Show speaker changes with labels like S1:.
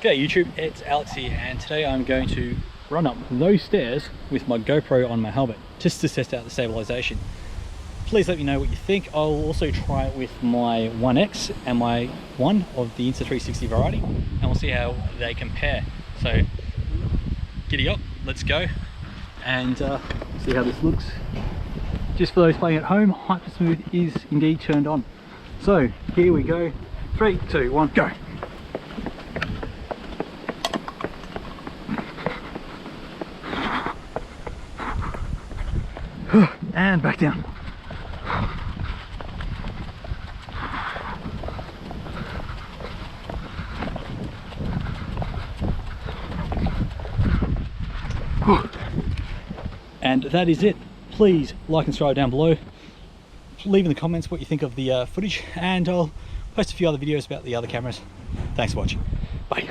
S1: G'day YouTube, it's Alex here, and today I'm going to run up those stairs with my GoPro on my helmet just to test out the stabilization. Please let me know what you think. I'll also try it with my 1X and my 1 of the Insta360 variety, and we'll see how they compare. So giddy up, let's go and see how this looks. Just for those playing at home, Hypersmooth is indeed turned on. So here we go, 3, 2, 1, go. And back down. And that is it. Please like and subscribe down below. Leave in the comments what you think of the footage, and I'll post a few other videos about the other cameras. Thanks for watching. Bye.